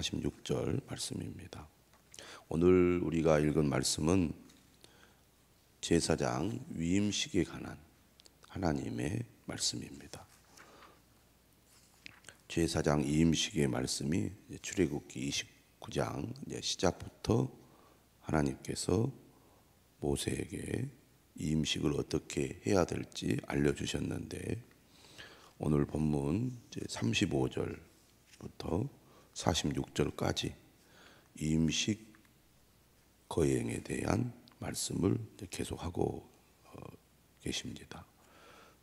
46절 말씀입니다. 오늘 우리가 읽은 말씀은 제사장 위임식에 관한 하나님의 말씀입니다. 제사장 위임식의 말씀이 출애굽기 29장 시작부터 하나님께서 모세에게 위임식을 어떻게 해야 될지 알려주셨는데, 오늘 본문 35절부터 46절까지 위임식 거행에 대한 말씀을 계속하고 계십니다.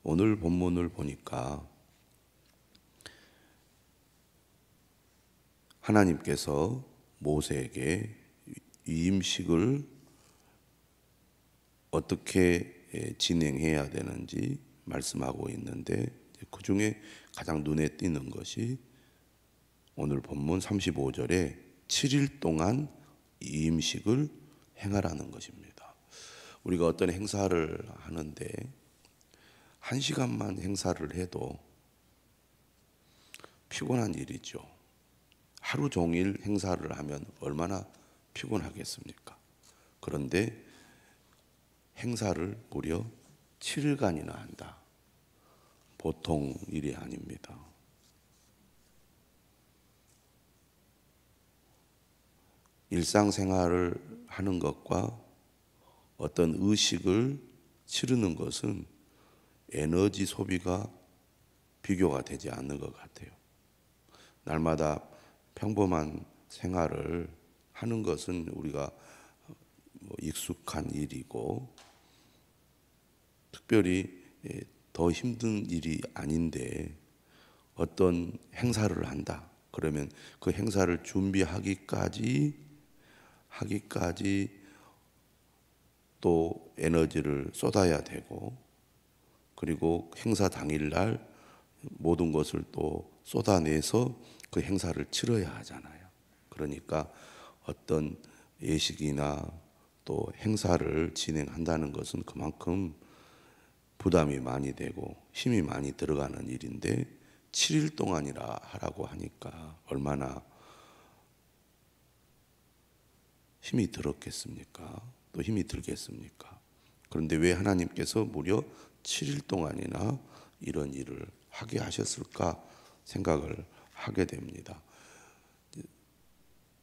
오늘 본문을 보니까 하나님께서 모세에게 위임식을 어떻게 진행해야 되는지 말씀하고 있는데, 그 중에 가장 눈에 띄는 것이 오늘 본문 35절에 7일 동안 위임식을 행하라는 것입니다. 우리가 어떤 행사를 하는데 1시간만 행사를 해도 피곤한 일이죠. 하루 종일 행사를 하면 얼마나 피곤하겠습니까? 그런데 행사를 무려 7일간이나 한다. 보통 일이 아닙니다. 일상생활을 하는 것과 어떤 의식을 치르는 것은 에너지 소비가 비교가 되지 않는 것 같아요. 날마다 평범한 생활을 하는 것은 우리가 익숙한 일이고 특별히 더 힘든 일이 아닌데, 어떤 행사를 한다 그러면 그 행사를 준비하기까지 또 에너지를 쏟아야 되고, 그리고 행사 당일날 모든 것을 또 쏟아내서 그 행사를 치러야 하잖아요. 그러니까 어떤 예식이나 또 행사를 진행한다는 것은 그만큼 부담이 많이 되고 힘이 많이 들어가는 일인데, 7일 동안이라 하라고 하니까 얼마나 힘이 들었겠습니까? 또 힘이 들겠습니까? 그런데 왜 하나님께서 무려 7일 동안이나 이런 일을 하게 하셨을까 생각을 하게 됩니다.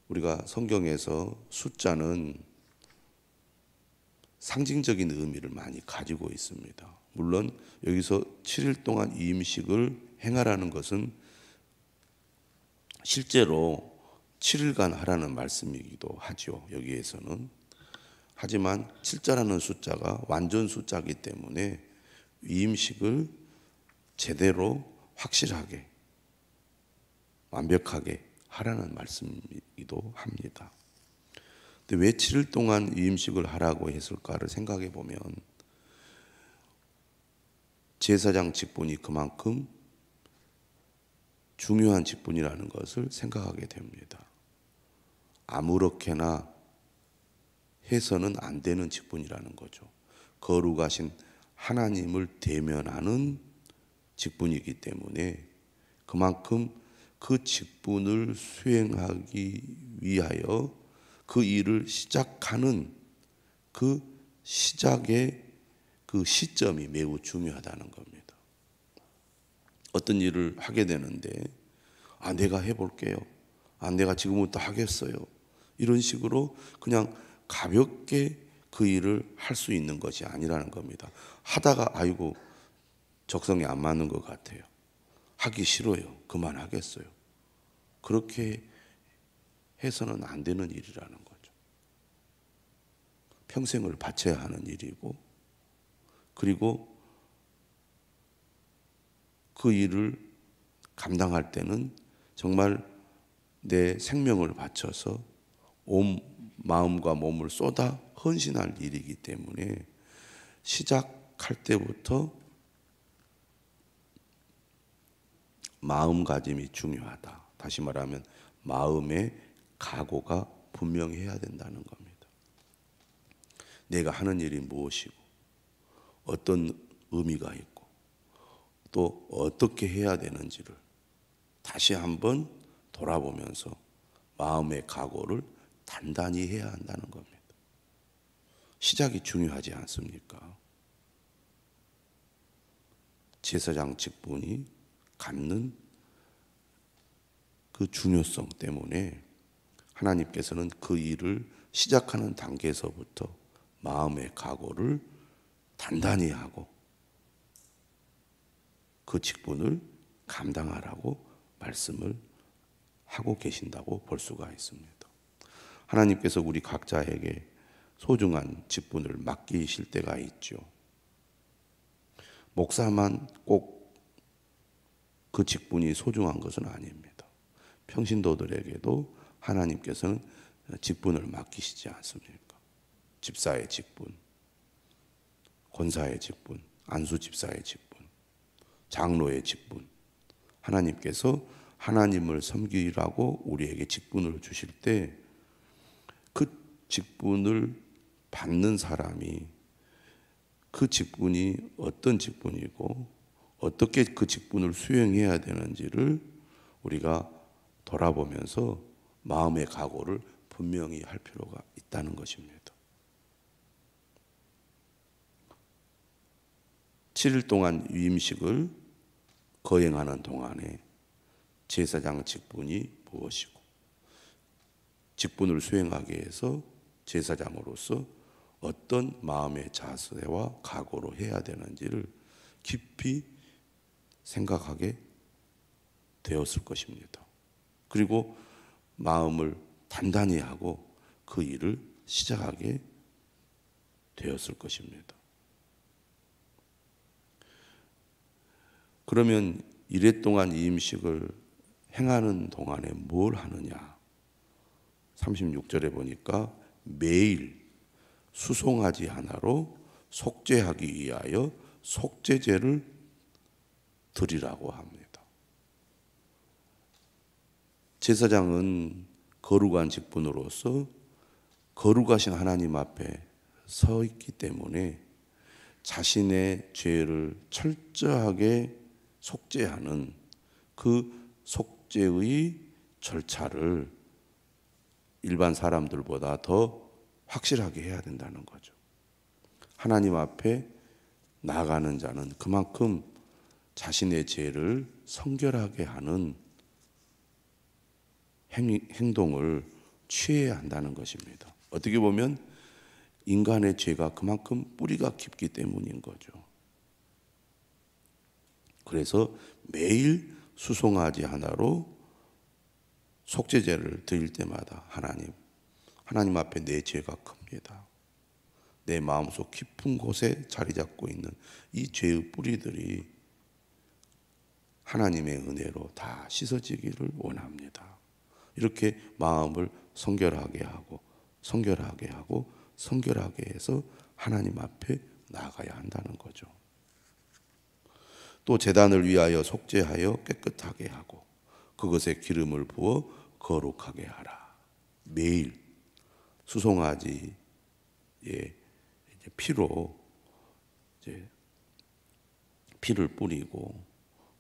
우리가 성경에서 숫자는 상징적인 의미를 많이 가지고 있습니다. 물론 여기서 7일 동안 위임식을 행하라는 것은 실제로 7일간 하라는 말씀이기도 하죠. 여기에서는. 하지만 7자라는 숫자가 완전 숫자이기 때문에 위임식을 제대로 확실하게 완벽하게 하라는 말씀이기도 합니다. 근데 왜 7일 동안 위임식을 하라고 했을까를 생각해 보면, 제사장 직분이 그만큼 중요한 직분이라는 것을 생각하게 됩니다. 아무렇게나 해서는 안 되는 직분이라는 거죠. 거룩하신 하나님을 대면하는 직분이기 때문에 그만큼 그 직분을 수행하기 위하여 그 일을 시작하는 그 시작의 그 시점이 매우 중요하다는 겁니다. 어떤 일을 하게 되는데 내가 해볼게요. 내가 지금부터 하겠어요. 이런 식으로 그냥 가볍게 그 일을 할 수 있는 것이 아니라는 겁니다. 하다가 아이고 적성에 안 맞는 것 같아요. 하기 싫어요. 그만하겠어요. 그렇게 해서는 안 되는 일이라는 거죠. 평생을 바쳐야 하는 일이고, 그리고 그 일을 감당할 때는 정말 내 생명을 바쳐서 온 마음과 몸을 쏟아 헌신할 일이기 때문에 시작할 때부터 마음가짐이 중요하다. 다시 말하면 마음의 각오가 분명해야 된다는 겁니다. 내가 하는 일이 무엇이고 어떤 의미가 있고 또 어떻게 해야 되는지를 다시 한번 돌아보면서 마음의 각오를 단단히 해야 한다는 겁니다. 시작이 중요하지 않습니까? 제사장 직분이 갖는 그 중요성 때문에 하나님께서는 그 일을 시작하는 단계에서부터 마음의 각오를 단단히 하고 그 직분을 감당하라고 말씀을 하고 계신다고 볼 수가 있습니다. 하나님께서 우리 각자에게 소중한 직분을 맡기실 때가 있죠. 목사만 꼭 그 직분이 소중한 것은 아닙니다. 평신도들에게도 하나님께서는 직분을 맡기시지 않습니까? 집사의 직분, 권사의 직분, 안수 집사의 직분, 장로의 직분. 하나님께서 하나님을 섬기라고 우리에게 직분을 주실 때 그 직분을 받는 사람이 그 직분이 어떤 직분이고 어떻게 그 직분을 수행해야 되는지를 우리가 돌아보면서 마음의 각오를 분명히 할 필요가 있다는 것입니다. 7일 동안 위임식을 거행하는 동안에 제사장 직분이 무엇이고 직분을 수행하기 위해서 제사장으로서 어떤 마음의 자세와 각오로 해야 되는지를 깊이 생각하게 되었을 것입니다. 그리고 마음을 단단히 하고 그 일을 시작하게 되었을 것입니다. 그러면 이랫동안 이 음식을 행하는 동안에 뭘 하느냐? 36절에 보니까 매일 수송아지 하나로 속죄하기 위하여 속죄제를 드리라고 합니다. 제사장은 거룩한 직분으로서 거룩하신 하나님 앞에 서 있기 때문에 자신의 죄를 철저하게 속죄하는 그 속죄의 절차를 일반 사람들보다 더 확실하게 해야 된다는 거죠. 하나님 앞에 나아가는 자는 그만큼 자신의 죄를 성결하게 하는 행동을 취해야 한다는 것입니다. 어떻게 보면 인간의 죄가 그만큼 뿌리가 깊기 때문인 거죠. 그래서 매일 수송아지 하나로 속죄제를 드릴 때마다 하나님 앞에 내 죄가 큽니다. 내 마음속 깊은 곳에 자리 잡고 있는 이 죄의 뿌리들이 하나님의 은혜로 다 씻어지기를 원합니다. 이렇게 마음을 성결하게 하고 성결하게 하고 성결하게 해서 하나님 앞에 나아가야 한다는 거죠. 또 제단을 위하여 속죄하여 깨끗하게 하고 그것에 기름을 부어 거룩하게 하라. 매일 수송아지의 피로 피를 뿌리고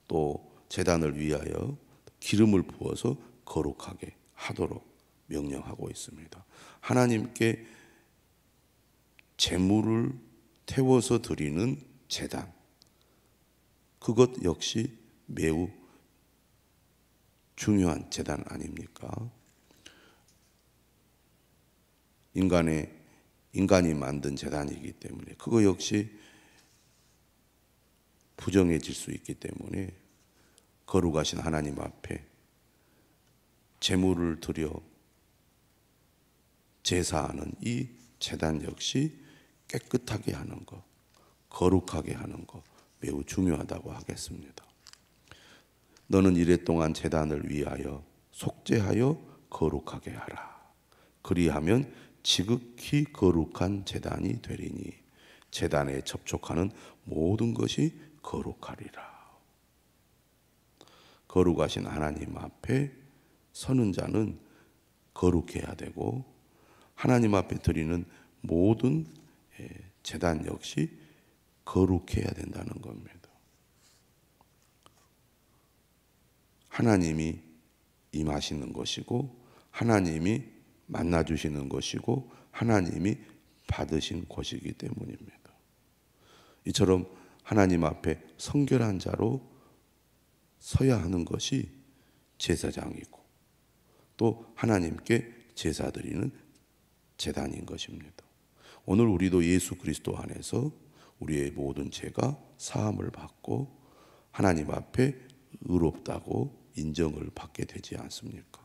또 제단을 위하여 기름을 부어서 거룩하게 하도록 명령하고 있습니다. 하나님께 제물을 태워서 드리는 제단, 그것 역시 매우 중요한 제단 아닙니까? 인간이 만든 제단이기 때문에 그거 역시 부정해질 수 있기 때문에 거룩하신 하나님 앞에 제물을 드려 제사하는 이 제단 역시 깨끗하게 하는 것, 거룩하게 하는 것 매우 중요하다고 하겠습니다. 너는 이랫동안 제단을 위하여 속죄하여 거룩하게 하라. 그리하면 지극히 거룩한 제단이 되리니 제단에 접촉하는 모든 것이 거룩하리라. 거룩하신 하나님 앞에 서는 자는 거룩해야 되고 하나님 앞에 드리는 모든 제단 역시 거룩해야 된다는 겁니다. 하나님이 임하시는 것이고 하나님이 만나 주시는 것이고 하나님이 받으신 곳이기 때문입니다. 이처럼 하나님 앞에 성결한 자로 서야 하는 것이 제사장이고 또 하나님께 제사 드리는 제단인 것입니다. 오늘 우리도 예수 그리스도 안에서 우리의 모든 죄가 사함을 받고 하나님 앞에 의롭다고 인정을 받게 되지 않습니까?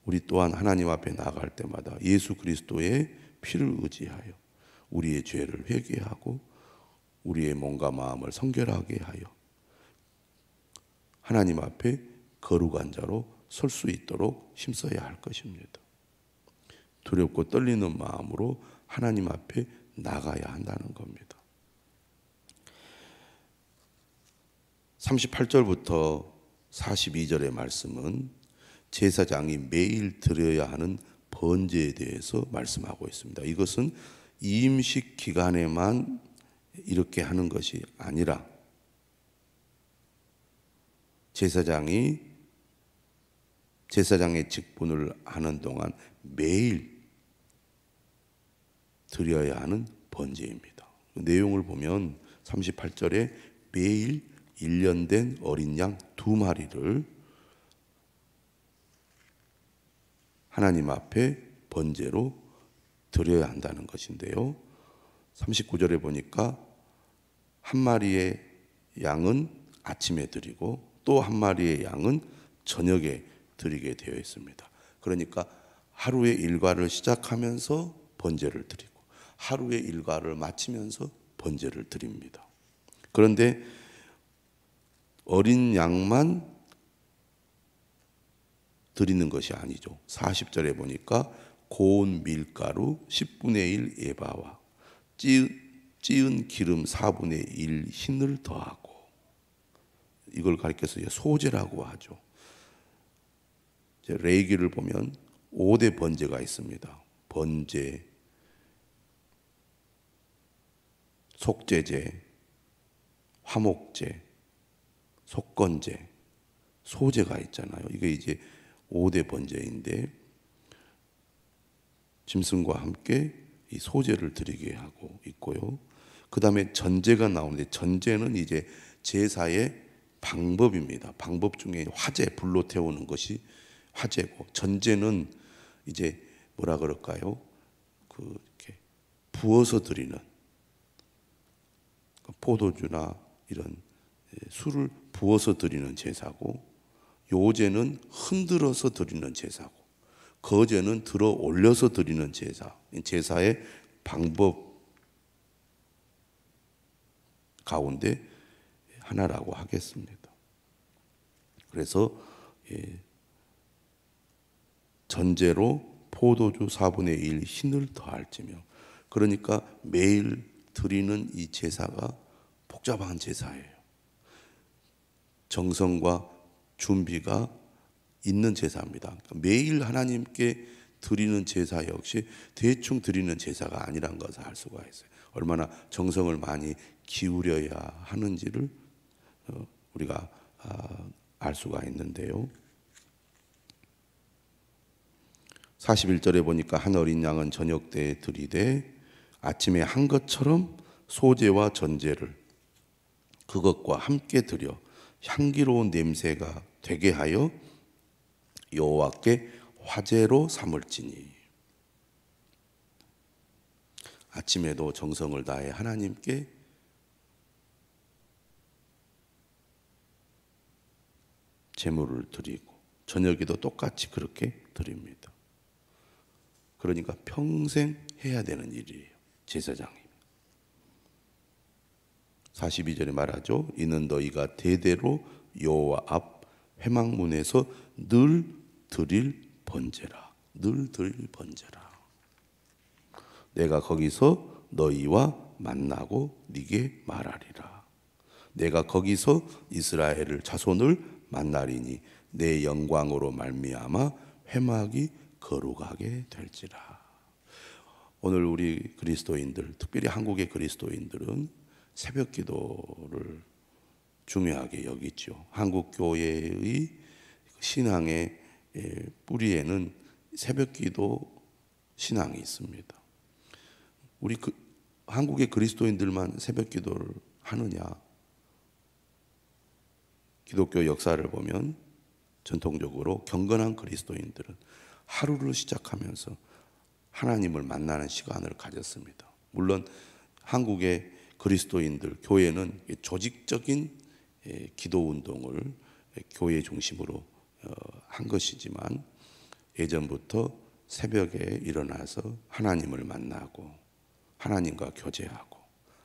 우리 또한 하나님 앞에 나아갈 때마다 예수 그리스도의 피를 의지하여 우리의 죄를 회개하고 우리의 몸과 마음을 성결하게 하여 하나님 앞에 거룩한 자로 설 수 있도록 힘써야 할 것입니다. 두렵고 떨리는 마음으로 하나님 앞에 나가야 한다는 겁니다. 38절부터 42절의 말씀은 제사장이 매일 드려야 하는 번제에 대해서 말씀하고 있습니다. 이것은 이임식 기간에만 이렇게 하는 것이 아니라 제사장의 직분을 하는 동안 매일 드려야 하는 번제입니다. 내용을 보면 38절에 매일 1년 된 어린 양 2마리를 하나님 앞에 번제로 드려야 한다는 것인데요. 39절에 보니까 한 마리의 양은 아침에 드리고 또 한 마리의 양은 저녁에 드리게 되어 있습니다. 그러니까 하루의 일과를 시작하면서 번제를 드리고 하루의 일과를 마치면서 번제를 드립니다. 그런데 어린 양만 드리는 것이 아니죠. 40절에 보니까 고운 밀가루 10분의 1 에바와 찌은 기름 4분의 1 흰을 더하고, 이걸 가리켜서 소제라고 하죠. 레위기를 보면 5대 번제가 있습니다. 번제, 속죄제, 화목제, 속건제, 소제가 있잖아요. 이게 이제 5대 번제인데 짐승과 함께 이 소제를 드리게 하고 있고요. 그 다음에 전제가 나오는데 전제는 이제 제사의 방법입니다. 방법 중에 화제, 불로 태우는 것이 화제고, 전제는 이제 뭐라 그럴까요? 이렇게 부어서 드리는, 포도주나 이런 술을 부어서 드리는 제사고, 요제는 흔들어서 드리는 제사고, 거제는 들어 올려서 드리는 제사. 제사의 방법 가운데 하나라고 하겠습니다. 그래서 전제로 포도주 4분의 1 흰을 더할지며, 그러니까 매일 드리는 이 제사가 복잡한 제사예요. 정성과 준비가 있는 제사입니다. 매일 하나님께 드리는 제사 역시 대충 드리는 제사가 아니란 것을 알 수가 있어요. 얼마나 정성을 많이 기울여야 하는지를 우리가 알 수가 있는데요. 41절에 보니까 한 어린 양은 저녁 때에 드리되 아침에 한 것처럼 소제와 전제를 그것과 함께 드려 향기로운 냄새가 되게 하여 여호와께 화제로 삼을지니. 아침에도 정성을 다해 하나님께 제물을 드리고 저녁에도 똑같이 그렇게 드립니다. 그러니까 평생 해야 되는 일이에요. 제사장이. 42절에 말하죠. 이는 너희가 대대로 여호와 앞 회막문에서 늘 드릴 번제라. 늘 드릴 번제라. 내가 거기서 너희와 만나고 네게 말하리라. 내가 거기서 이스라엘을 자손을 만나리니 내 영광으로 말미암아 회막이 거룩하게 될지라. 오늘 우리 그리스도인들, 특별히 한국의 그리스도인들은 새벽 기도를 중요하게 여기죠. 한국 교회의 신앙의 뿌리에는 새벽기도 신앙이 있습니다. 우리 한국의 그리스도인들만 새벽기도를 하느냐? 기독교 역사를 보면 전통적으로 경건한 그리스도인들은 하루를 시작하면서 하나님을 만나는 시간을 가졌습니다. 물론 한국의 그리스도인들, 교회는 조직적인 기도 운동을 교회 중심으로 한 것이지만 예전부터 새벽에 일어나서 하나님을 만나고 하나님과 교제하고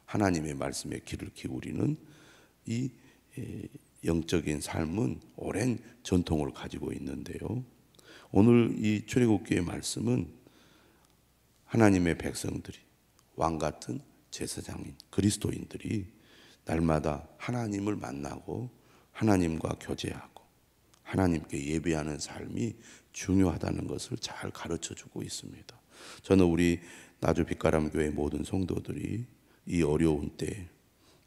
하나님의 말씀에 귀를 기울이는 이 영적인 삶은 오랜 전통을 가지고 있는데요. 오늘 이 출애굽기의 말씀은 하나님의 백성들이 왕 같은 제사장인 그리스도인들이 날마다 하나님을 만나고 하나님과 교제하고 하나님께 예배하는 삶이 중요하다는 것을 잘 가르쳐 주고 있습니다. 저는 우리 나주 빛가람교회 모든 성도들이 이 어려운 때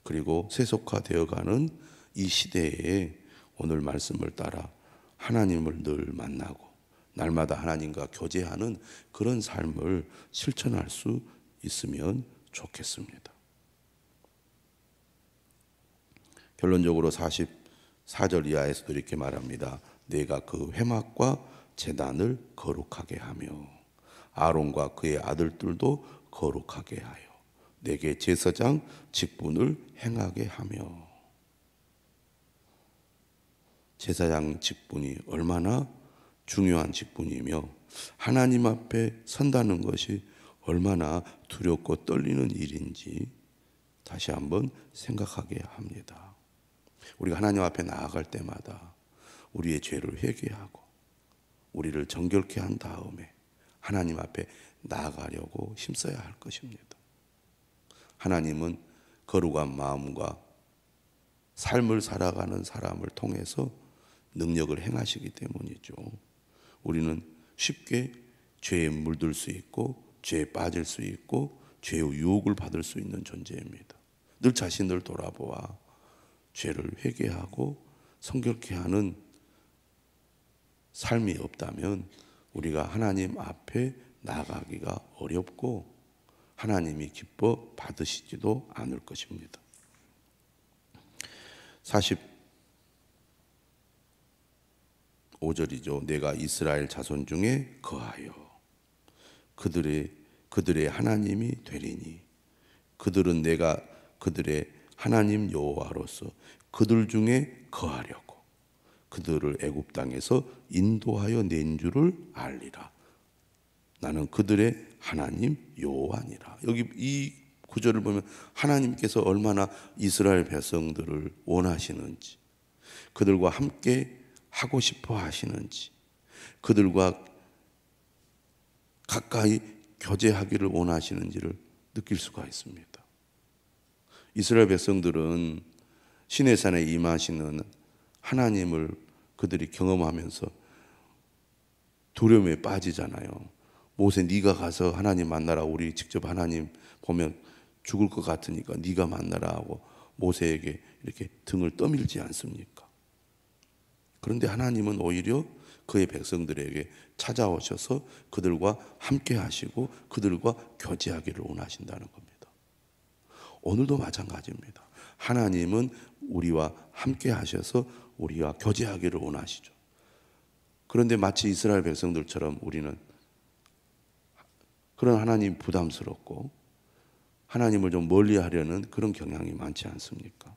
그리고 세속화되어가는 이 시대에 오늘 말씀을 따라 하나님을 늘 만나고 날마다 하나님과 교제하는 그런 삶을 실천할 수 있으면 좋겠습니다. 결론적으로 44절 이하에서도 이렇게 말합니다. 내가 그 회막과 제단을 거룩하게 하며 아론과 그의 아들들도 거룩하게 하여 내게 제사장 직분을 행하게 하며. 제사장 직분이 얼마나 중요한 직분이며 하나님 앞에 선다는 것이 얼마나 두렵고 떨리는 일인지 다시 한번 생각하게 합니다. 우리가 하나님 앞에 나아갈 때마다 우리의 죄를 회개하고 우리를 정결케 한 다음에 하나님 앞에 나아가려고 힘써야 할 것입니다. 하나님은 거룩한 마음과 삶을 살아가는 사람을 통해서 능력을 행하시기 때문이죠. 우리는 쉽게 죄에 물들 수 있고 죄에 빠질 수 있고 죄의 유혹을 받을 수 있는 존재입니다. 늘 자신을 돌아보아 죄를 회개하고 성결케 하는 삶이 없다면 우리가 하나님 앞에 나아가기가 어렵고 하나님이 기뻐 받으시지도 않을 것입니다. 45절이죠. 내가 이스라엘 자손 중에 거하여 그들의 하나님이 되리니 그들은 내가 그들의 하나님 여호와로서 그들 중에 거하려고 그들을 애굽 땅에서 인도하여 낸 줄을 알리라. 나는 그들의 하나님 여호와니라. 여기 이 구절을 보면 하나님께서 얼마나 이스라엘 백성들을 원하시는지, 그들과 함께 하고 싶어 하시는지, 그들과 가까이 교제하기를 원하시는지를 느낄 수가 있습니다. 이스라엘 백성들은 시내산에 임하시는 하나님을 그들이 경험하면서 두려움에 빠지잖아요. 모세, 네가 가서 하나님 만나라. 우리 직접 하나님 보면 죽을 것 같으니까 네가 만나라 하고 모세에게 이렇게 등을 떠밀지 않습니까? 그런데 하나님은 오히려 그의 백성들에게 찾아오셔서 그들과 함께 하시고 그들과 교제하기를 원하신다는 겁니다. 오늘도 마찬가지입니다. 하나님은 우리와 함께 하셔서 우리와 교제하기를 원하시죠. 그런데 마치 이스라엘 백성들처럼 우리는 그런 하나님 부담스럽고 하나님을 좀 멀리 하려는 그런 경향이 많지 않습니까?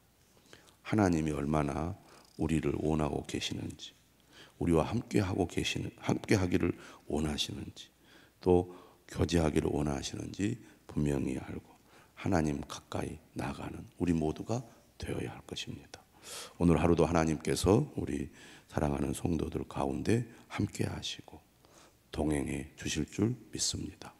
하나님이 얼마나 우리를 원하고 계시는지, 우리와 함께 하기를 원하시는지, 또 교제하기를 원하시는지 분명히 알고 하나님 가까이 나가는 우리 모두가 되어야 할 것입니다. 오늘 하루도 하나님께서 우리 사랑하는 성도들 가운데 함께 하시고 동행해 주실 줄 믿습니다.